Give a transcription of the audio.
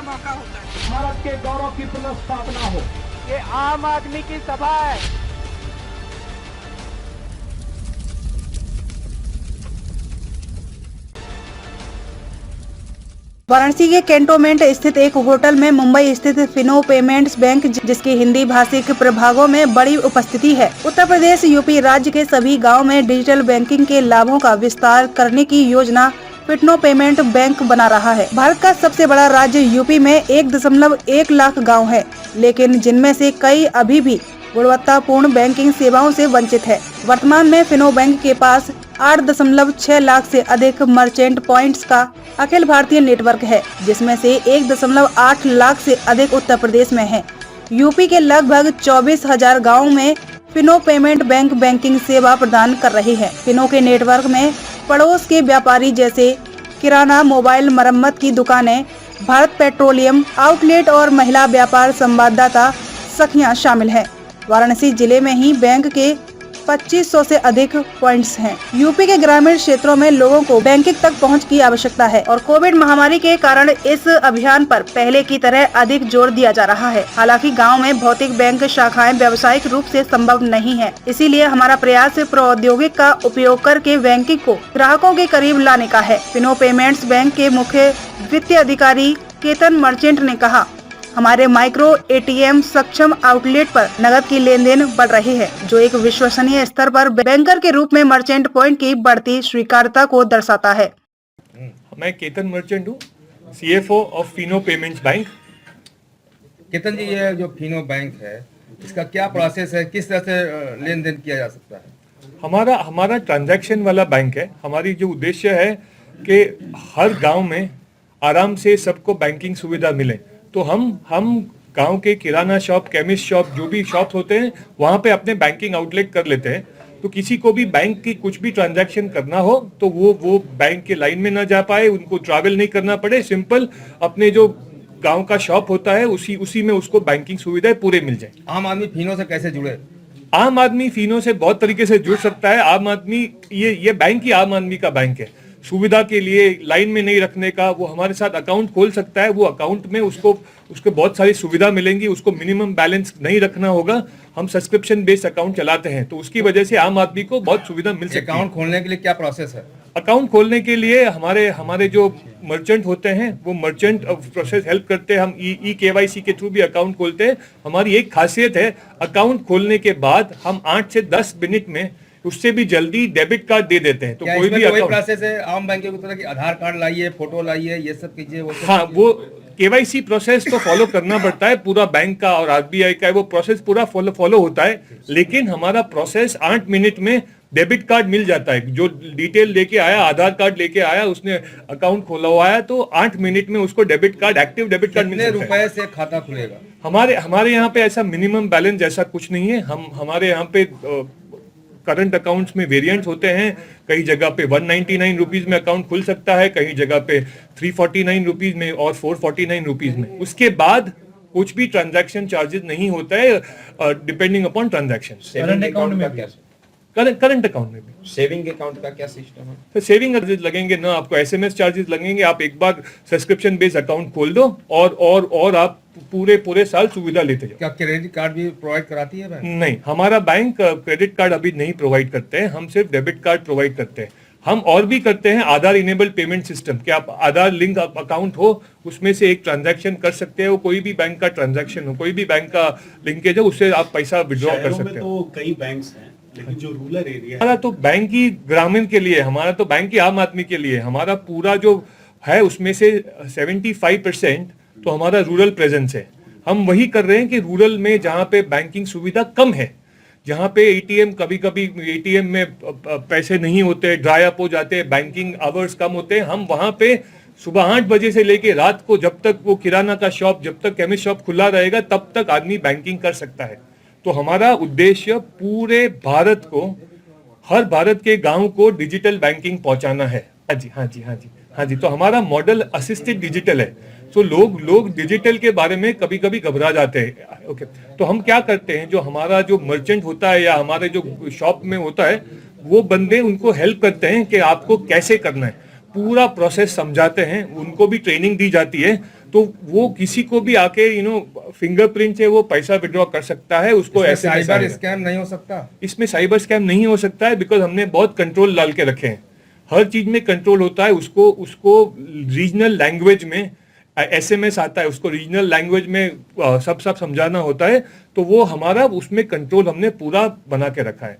मौका होता है। भारत के गौरव की पुनर्स्थापना हो। ये आम आदमी की सभा है। वाराणसी के कैंटोनमेंट स्थित एक होटल में मुंबई स्थित फिनो पेमेंट्स बैंक, जिसके हिंदी भाषिक प्रभागों में बड़ी उपस्थिति है, उत्तर प्रदेश यूपी राज्य के सभी गांव में डिजिटल बैंकिंग के लाभों का विस्तार करने की योजना फिनो पेमेंट बैंक बना रहा है। भारत का सबसे बड़ा राज्य यूपी में 1.1 लाख गाँव है, लेकिन जिनमें से कई अभी भी गुणवत्तापूर्ण बैंकिंग सेवाओं से वंचित है। वर्तमान में फिनो बैंक के पास 8.6 लाख से अधिक मर्चेंट पॉइंट्स का अखिल भारतीय नेटवर्क है, जिसमें से 1.8 लाख से अधिक उत्तर प्रदेश में है। यूपी के लगभग 24,000 गाँव में फिनो पेमेंट बैंक बैंकिंग सेवा प्रदान कर रही है। फिनो के नेटवर्क में पड़ोस के व्यापारी जैसे किराना, मोबाइल मरम्मत की दुकानें, भारत पेट्रोलियम आउटलेट और महिला व्यापार संवाददाता सखियां शामिल हैं। वाराणसी जिले में ही बैंक के 2500 से अधिक पॉइंट्स हैं। यूपी के ग्रामीण क्षेत्रों में लोगों को बैंकिंग तक पहुंच की आवश्यकता है और कोविड महामारी के कारण इस अभियान पर पहले की तरह अधिक जोर दिया जा रहा है। हालांकि गांव में भौतिक बैंक शाखाएं व्यावसायिक रूप से संभव नहीं है, इसीलिए हमारा प्रयास प्रौद्योगिकी का उपयोग करके बैंकिंग को ग्राहकों के करीब लाने का है। फिनो पेमेंट्स बैंक के मुख्य वित्तीय अधिकारी केतन मर्चेंट ने कहा, हमारे माइक्रो एटीएम सक्षम आउटलेट पर नकद की लेन देन बढ़ रही है, जो एक विश्वसनीय स्तर पर बैंकर के रूप में मर्चेंट पॉइंट की बढ़ती स्वीकार्यता को दर्शाता है। मैं केतन मर्चेंट हूँ, CFO of Fino payments bank. Ketan ji, ये जो फिनो बैंक है, इसका क्या प्रोसेस है, किस तरह से लेन देन किया जा सकता है? हमारा ट्रांजैक्शन वाला बैंक है। हमारी जो उद्देश्य है कि हर गांव में आराम से सबको बैंकिंग सुविधा मिले, तो हम गांव के किराना शॉप, केमिस्ट शॉप, जो भी शॉप होते हैं वहां पे अपने बैंकिंग आउटलेट कर लेते हैं। तो किसी को भी बैंक की कुछ भी ट्रांजैक्शन करना हो तो वो बैंक के लाइन में ना जा पाए, उनको ट्रैवल नहीं करना पड़े, सिंपल अपने जो गांव का शॉप होता है उसी में उसको बैंकिंग सुविधाएं पूरे मिल जाए। आम आदमी फिनो से कैसे जुड़े? आम आदमी फिनो से बहुत तरीके से जुड़ सकता है। आम आदमी ये बैंक ही आम आदमी का बैंक है। सुविधा के लिए लाइन में नहीं रखने का, वो हमारे साथ अकाउंट खोल सकता है। वो अकाउंट में उसके बहुत सारी सुविधा मिलेंगी। उसको मिनिमम बैलेंस नहीं रखना होगा। हम सब्सक्रिप्शन बेस्ड अकाउंट चलाते हैं, तो उसकी वजह से आम आदमी को बहुत सुविधा मिल सकती है। अकाउंट खोलने के लिए क्या प्रोसेस है? अकाउंट खोलने के लिए हमारे जो मर्चेंट होते हैं वो मर्चेंट प्रोसेस हेल्प करते हैं। हम KYC के थ्रू भी अकाउंट खोलते हैं। हमारी एक खासियत है, अकाउंट खोलने के बाद हम 8 से 10 मिनट में, उससे भी जल्दी डेबिट कार्ड दे देते हैं। तो कोई भी प्रोसेस है आम बैंकों की तरह कि आधार कार्ड लाइए, फोटो लाइए, ये सब कीजिए? हाँ, वो KYC प्रोसेस तो फॉलो करना पड़ता है पूरा बैंक का और RBI का, वो प्रोसेस पूरा फॉलो होता है। लेकिन हमारा प्रोसेस 8 मिनट में डेबिट कार्ड मिल जाता है। जो डिटेल लेके आया, आधार कार्ड लेके आया, उसने अकाउंट खोला हुआ है, तो 8 मिनट में उसको debit card, active debit card मिल सकता है। रुपए से खाता खुलेगा? हमारे यहाँ पे ऐसा मिनिमम बैलेंस ऐसा कुछ नहीं है। हमारे यहाँ पे करंट अकाउंट्स में वेरिएंट्स होते हैं। कई जगह पे 199 रुपीज में अकाउंट खुल सकता है, कई जगह पे 349 रुपीज में और 449 रुपीज में। उसके बाद कुछ भी ट्रांजैक्शन चार्जेस नहीं होता है, depending upon transaction. Current account में क्या? करंट अकाउंट में भी सेविंग अकाउंट का क्या सिस्टम है? तो सेविंग चार्जेस लगेंगे ना, आपको SMS चार्जेस लगेंगे। आप एक बार सब्सक्रिप्शन बेस्ड अकाउंट खोल दो और आप पूरे साल सुविधा लेते जाओ। क्या क्रेडिट कार्ड भी प्रोवाइड कराती है बैंक? नहीं, हमारा बैंक क्रेडिट कार्ड अभी नहीं प्रोवाइड करते हैं। हम सिर्फ डेबिट कार्ड प्रोवाइड करते हैं। हम और भी करते हैं आधार इनेबल्ड पेमेंट सिस्टम, कि आप आधार लिंक अकाउंट हो, उसमें से एक ट्रांजैक्शन कर सकते हो। कोई भी बैंक का ट्रांजैक्शन हो, कोई भी बैंक का लिंकेज हो, उससे आप पैसा विड्रॉ कर सकते हो। तो कई बैंक्स हैं, लेकिन जो रूरल एरिया हमारा तो बैंक ही ग्रामीण के लिए, हमारा तो बैंक ही आम आदमी के लिए। हमारा पूरा जो है उसमें से 75% तो हमारा रूरल प्रेजेंस है। हम वही कर रहे हैं कि रूरल में जहाँ पे बैंकिंग सुविधा कम है, जहाँ पे ATM कभी ATM में पैसे नहीं होते, ड्राई अप हो जाते हैं, बैंकिंग आवर्स कम होते हैं, हम वहाँ पे सुबह 8 बजे से लेके रात को, जब तक वो किराना का शॉप, जब तक केमिस्ट शॉप खुला रहेगा, तब तक आदमी बैंकिंग कर सकता है। तो हमारा उद्देश्य पूरे भारत को, हर भारत के गांव को डिजिटल बैंकिंग पहुंचाना है। हाँ जी। तो हमारा मॉडल असिस्टेड डिजिटल है। तो लोग डिजिटल के बारे में कभी घबरा जाते हैं। ओके, तो हम क्या करते हैं, जो हमारा जो मर्चेंट होता है या हमारे जो शॉप में होता है, वो बंदे उनको हेल्प करते हैं कि आपको कैसे करना है। पूरा प्रोसेस समझाते हैं, उनको भी ट्रेनिंग दी जाती है। तो वो किसी को भी आके फिंगरप्रिंट से वो पैसा विड्रॉ कर सकता है, उसको इसमें ऐसे साइबर स्कैम नहीं हो सकता? इसमें साइबर स्कैम नहीं हो सकता है, बिकॉज हमने बहुत कंट्रोल डाल के रखे हैं। हर चीज में कंट्रोल होता है। उसको रीजनल लैंग्वेज में SMS आता है, उसको रीजनल लैंग्वेज में सब समझाना होता है, तो वो हमारा उसमें कंट्रोल हमने पूरा बना के रखा है।